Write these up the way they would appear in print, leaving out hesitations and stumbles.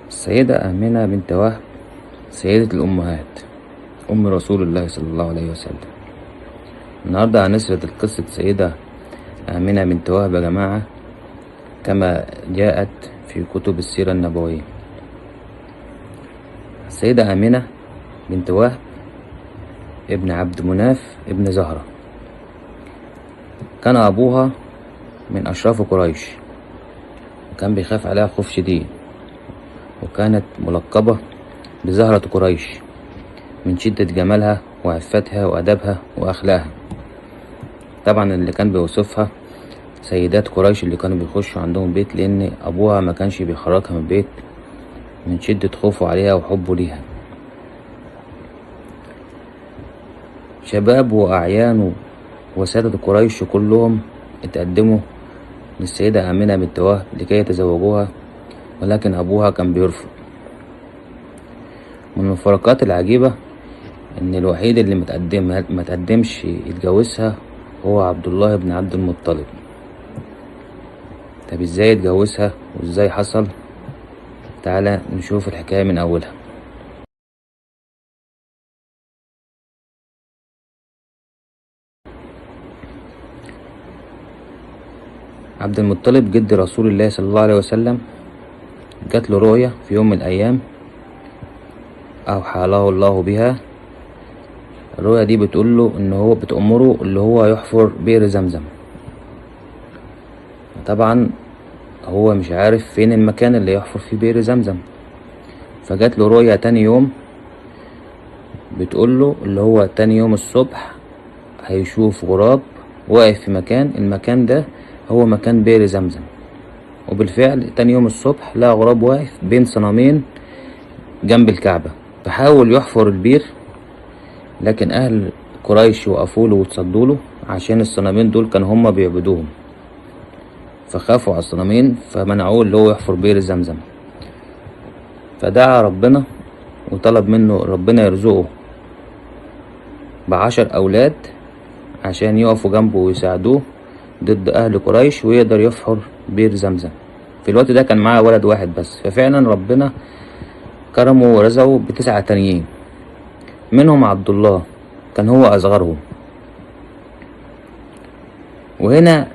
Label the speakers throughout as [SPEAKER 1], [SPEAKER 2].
[SPEAKER 1] السيدة آمنة بنت وهب سيدة الأمهات، أم رسول الله صلى الله عليه وسلم. النهاردة هنسرد قصة السيدة آمنة بنت وهب يا جماعة كما جاءت في كتب السيرة النبوية. السيدة آمنة بنت وهب ابن عبد مناف ابن زهرة، كان أبوها من أشراف قريش، وكان بيخاف عليها خوف شديد، وكانت ملقبة بزهرة قريش من شدة جمالها وعفتها وأدبها وأخلاقها. طبعا اللي كان بيوصفها سيدات قريش اللي كانوا بيخشوا عندهم بيت، لأن أبوها ما كانش بيخرجها من البيت من شدة خوفه عليها وحبه ليها. شباب وأعيان وسادة قريش كلهم اتقدموا للسيدة آمنة بنت وهب لكي يتزوجوها، ولكن أبوها كان بيرفض. من المفارقات العجيبة إن الوحيد اللي ما تقدمش يتجوزها هو عبد الله بن عبد المطلب. طب ازاي اتجوزها وازاي حصل؟ تعالى نشوف الحكاية من أولها. عبد المطلب جد رسول الله صلى الله عليه وسلم جات له رؤية في يوم من الأيام أوحى له الله بها. الرؤية دي بتقوله إن هو بتأمره اللي هو يحفر بئر زمزم. طبعا هو مش عارف فين المكان اللي يحفر فيه بئر زمزم، فجات له رؤية تاني يوم بتقوله اللي هو تاني يوم الصبح هيشوف غراب واقف في المكان ده هو مكان بئر زمزم. وبالفعل تاني يوم الصبح لقى غراب واقف بين صنمين جنب الكعبة، فحاول يحفر البير، لكن أهل قريش وقفوله وتصدوله عشان الصنمين دول كانوا هما بيعبدوهم، فخافوا على الصنمين فمنعوه اللي هو يحفر بئر زمزم. فدعا ربنا وطلب منه ربنا يرزقه ب10 أولاد عشان يقفوا جنبه ويساعدوه ضد أهل قريش ويقدر يحفر بئر زمزم. في الوقت ده كان معاه ولد واحد بس، ففعلا ربنا كرمه ورزقه ب9 تانيين، منهم عبد الله كان هو أصغرهم. وهنا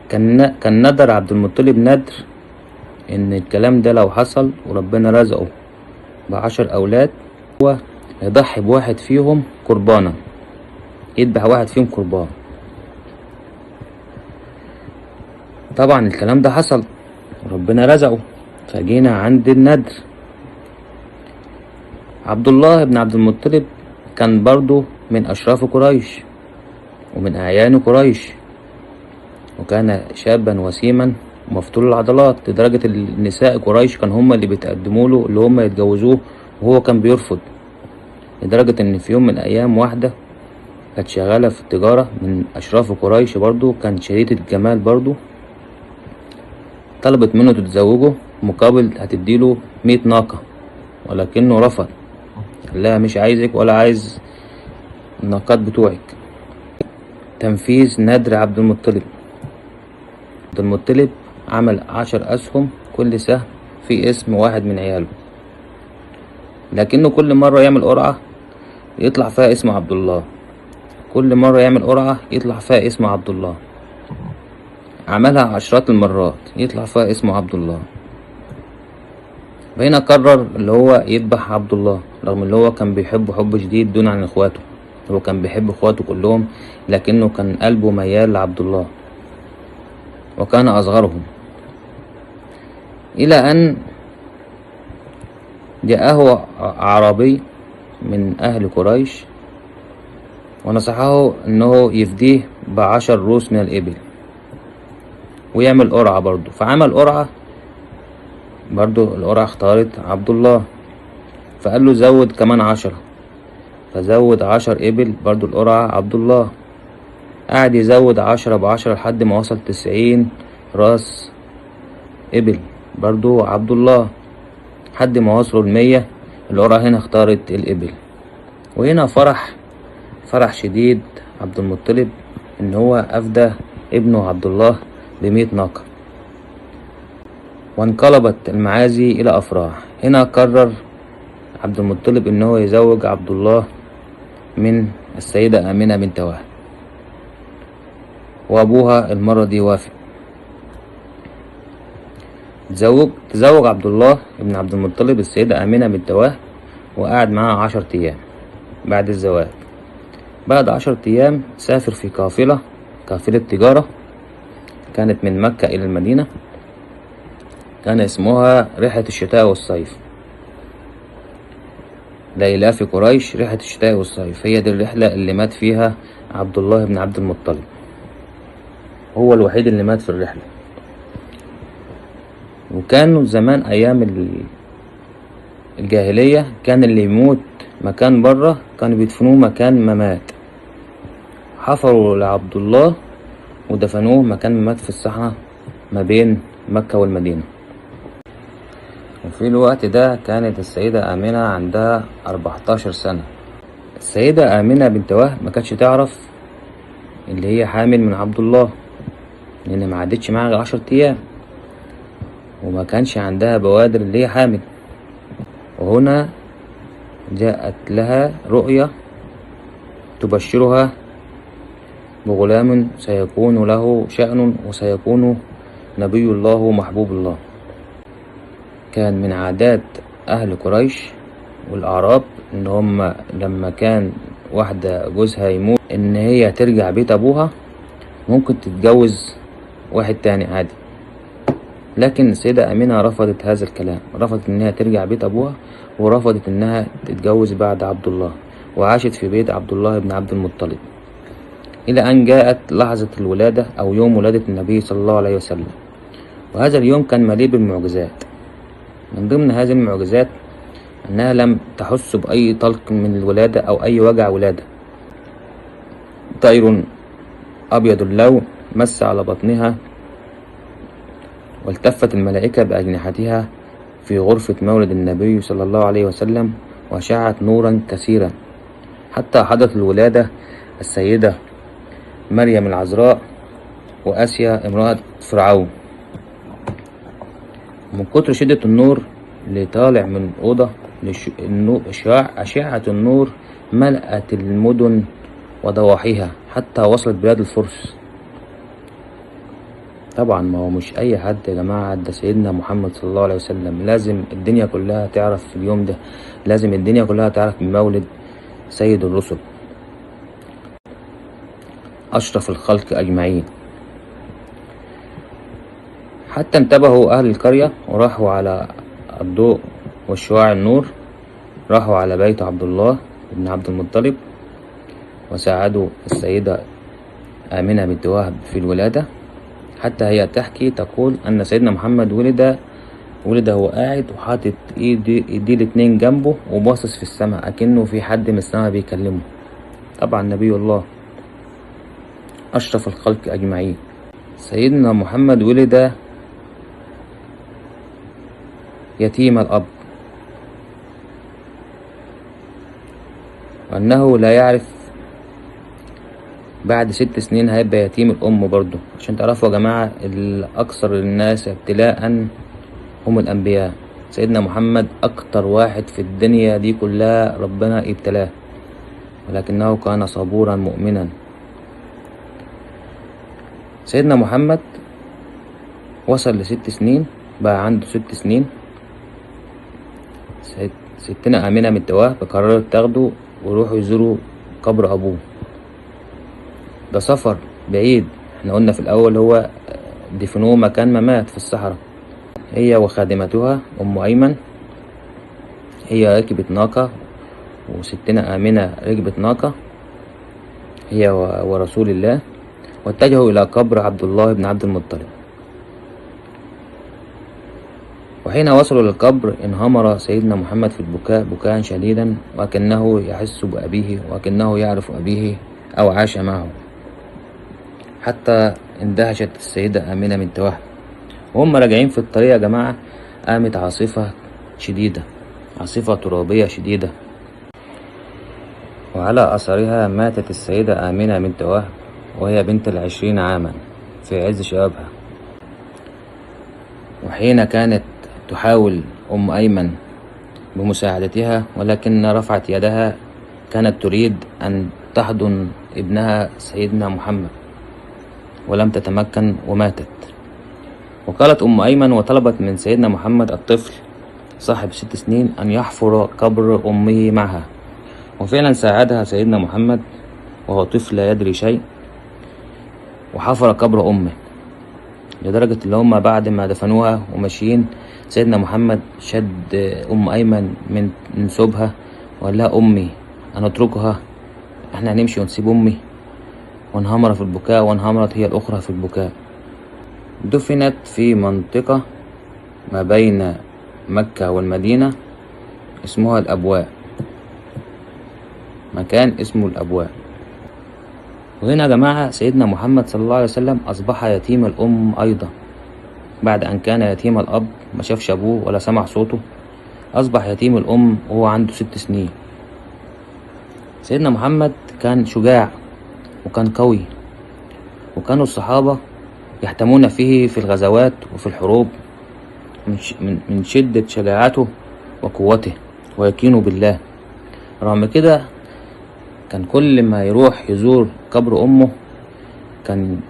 [SPEAKER 1] كان ندر عبد المطلب ندر إن الكلام ده لو حصل وربنا رزقه ب10 أولاد هو يضحي بواحد فيهم قربانا، يذبح واحد فيهم قربان. طبعا الكلام ده حصل وربنا رزقه، فجينا عند الندر. عبد الله بن عبد المطلب كان برضو من أشراف قريش ومن أعيان قريش، وكان شابا وسيما مفتول العضلات، لدرجة النساء قريش كان هما اللي بيتقدموا له اللي هما يتجوزوه وهو كان بيرفض. لدرجة ان في يوم من الايام واحدة كانت شغالة في التجارة من اشراف قريش برضو، كانت شديدة الجمال برضو، طلبت منه تتزوجه مقابل هتديله 100 ناقة، ولكنه رفض، قال لها مش عايزك ولا عايز الناقات بتوعك. تنفيذ ندر عبد المطلب. عبد المطلب عمل 10 أسهم كل سهم في اسم واحد من عياله، لكنه كل مرة يعمل قرعة يطلع فيها اسم عبد الله، كل مرة يعمل قرعة يطلع فيها اسم عبد الله. عملها عشرات المرات يطلع فيها اسمه عبد الله. فهنا قرر اللي هو يذبح عبد الله، رغم اللي هو كان بيحبه حب شديد دون عن اخواته. هو كان بيحب اخواته كلهم، لكنه كان قلبه ميال لعبد الله وكان اصغرهم. الى ان جاءه اعرابي من اهل قريش ونصحه انه يفديه ب10 روس من الابل ويعمل قرعة برضو. فعمل قرعة برضو، القرعة اختارت عبد الله، فقال له زود كمان 10، فزود 10 ابل برضو القرعة عبد الله. قعد يزود 10 ب10 لحد ما وصل 90 راس ابل برضو عبد الله، لحد ما وصلوا 100. القرعة هنا اختارت الابل. وهنا فرح شديد عبد المطلب ان هو افدى ابنه عبد الله ب100 ناقة. وانقلبت المعازي إلى أفراح. هنا قرر عبد المطلب إنه يزوج عبد الله من السيدة آمنة بنت وهب، وأبوها المرة دي وافق. تزوج عبد الله بن عبد المطلب السيدة آمنة بنت وهب، وقعد معاها 10 أيام بعد الزواج. بعد 10 أيام سافر في قافلة تجارة كانت من مكة إلى المدينة، كان اسمها رحلة الشتاء والصيف، لإلاف قريش رحلة الشتاء والصيف. هي دي الرحلة اللي مات فيها عبد الله بن عبد المطلب، هو الوحيد اللي مات في الرحلة. وكانوا زمان أيام الجاهلية كان اللي يموت مكان بره كانوا بيدفنوه مكان ما مات. حفروا لعبد الله ودفنوه مكان ما مات في الصحراء ما بين مكة والمدينة. وفي الوقت ده كانت السيدة آمنة عندها 14 سنة. السيدة آمنة بنت وهب ما كانتش تعرف اللي هي حامل من عبد الله، لأن ما عدتش معاها غير 10 أيام، وما كانش عندها بوادر اللي هي حامل. وهنا جاءت لها رؤية تبشرها بغلام سيكون له شأن وسيكون نبي الله ومحبوب الله. كان من عادات أهل قريش والأعراب إن هم لما كان واحدة جوزها يموت إن هي ترجع بيت أبوها، ممكن تتجوز واحد تاني عادي. لكن السيدة آمنة رفضت هذا الكلام، رفضت إنها ترجع بيت أبوها، ورفضت إنها تتجوز بعد عبد الله، وعاشت في بيت عبد الله بن عبد المطلب إلى أن جاءت لحظة الولادة أو يوم ولادة النبي صلى الله عليه وسلم. وهذا اليوم كان مليء بالمعجزات. من ضمن هذه المعجزات أنها لم تحس بأي طلق من الولادة أو أي وجع ولادة. طير أبيض اللون مس على بطنها، والتفت الملائكة بأجنحتها في غرفة مولد النبي صلى الله عليه وسلم، وأشعت نورا كثيرا حتى حدث الولادة السيدة مريم العذراء وآسيا امرأة فرعون. من كتر شدة النور اللي طالع من الأوضة أشعة النور ملأت المدن وضواحيها حتى وصلت بلاد الفرس. طبعا ما هو مش أي حد يا جماعة، ده سيدنا محمد صلى الله عليه وسلم. لازم الدنيا كلها تعرف في اليوم ده، لازم الدنيا كلها تعرف بمولد سيد الرسل أشرف الخلق أجمعين. حتى انتبهوا أهل القرية وراحوا على الضوء وشعاع النور، راحوا على بيت عبد الله بن عبد المطلب وساعدوا السيدة آمنة بنت وهب في الولادة. حتى هي تحكي تقول أن سيدنا محمد ولد هو قاعد وحاطط ايديه الاتنين جنبه وباصص في السماء أكنه في حد من السماء بيكلمه. طبعا نبي الله أشرف الخلق أجمعين. سيدنا محمد ولد يتيم الأب، وأنه لا يعرف بعد 6 سنين هيبقى يتيم الأم برضه. عشان تعرفوا يا جماعة أكثر الناس ابتلاء هم الأنبياء. سيدنا محمد أكتر واحد في الدنيا دي كلها ربنا ابتلاه، ولكنه كان صبورا مؤمنا. سيدنا محمد وصل ل6 سنين، بقى عنده 6 سنين. ستنا آمنة بنت وهب قررت تاخده ويروحوا يزوروا قبر أبوه. ده سفر بعيد، احنا قلنا في الأول هو دفنوه مكان ما مات في الصحراء. هي وخادمتها أم أيمن، هي ركبت ناقة وستنا آمنة ركبت ناقة هي ورسول الله، واتجهوا إلى قبر عبد الله بن عبد المطلب. وحين وصلوا للقبر انهمر سيدنا محمد في البكاء بكاء شديدا، وكأنه يحس بأبيه وكأنه يعرف أبيه أو عاش معه. حتى اندهشت السيدة آمنة بنت وهب. وهم راجعين في الطريق يا جماعة قامت عاصفة شديدة، عاصفة ترابية شديدة، وعلى أثرها ماتت السيدة آمنة بنت وهب وهي بنت 20 عاما في عز شبابها. وحين كانت تحاول أم أيمن بمساعدتها، ولكن رفعت يدها، كانت تريد أن تحضن ابنها سيدنا محمد ولم تتمكن وماتت. وقالت أم أيمن وطلبت من سيدنا محمد الطفل صاحب 6 سنين أن يحفر قبر أمه معها، وفعلا ساعدها سيدنا محمد وهو طفل لا يدري شيء، وحفر قبر أمه، لدرجة اللي هما بعد ما دفنوها وماشيين سيدنا محمد شد أم أيمن من ثوبها وقال لها: أمي، هنتركها؟ احنا هنمشي ونسيب أمي؟ وانهمر في البكاء، وانهمرت هي الأخرى في البكاء. دفنت في منطقة ما بين مكة والمدينة اسمها الأبواء، مكان اسمه الأبواء. وهنا يا جماعة سيدنا محمد صلى الله عليه وسلم أصبح يتيم الأم أيضا، بعد أن كان يتيم الأب، ما شافش أبوه ولا سمع صوته، أصبح يتيم الأم وهو عنده 6 سنين. سيدنا محمد كان شجاع وكان قوي، وكانوا الصحابة يحتمون فيه في الغزوات وفي الحروب من شدة شجاعته وقوته ويقينه بالله. رغم كده كان كل ما يروح يزور قبر أمه كان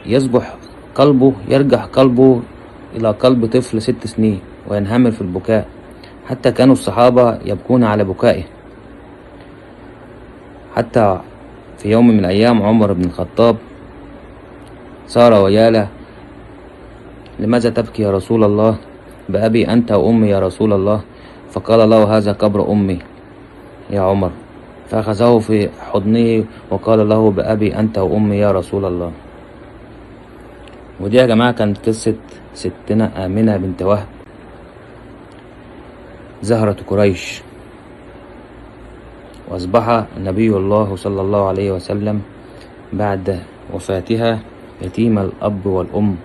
[SPEAKER 1] يصبح قلبه، يرجع قلبه إلى قلب طفل 6 سنين وينهمر في البكاء، حتى كانوا الصحابة يبكون على بكائه. حتى في يوم من الأيام عمر بن الخطاب صار وياله: لماذا تبكي يا رسول الله؟ بأبي أنت وأمي يا رسول الله. فقال له: هذا قبر أمي يا عمر. فأخذه في حضنه وقال له: بأبي أنت وأمي يا رسول الله. ودي يا جماعة كانت قصة ستنا آمنة بنت وهب، زهرة قريش. وأصبح نبي الله صلى الله عليه وسلم بعد وفاتها يتيم الأب والأم.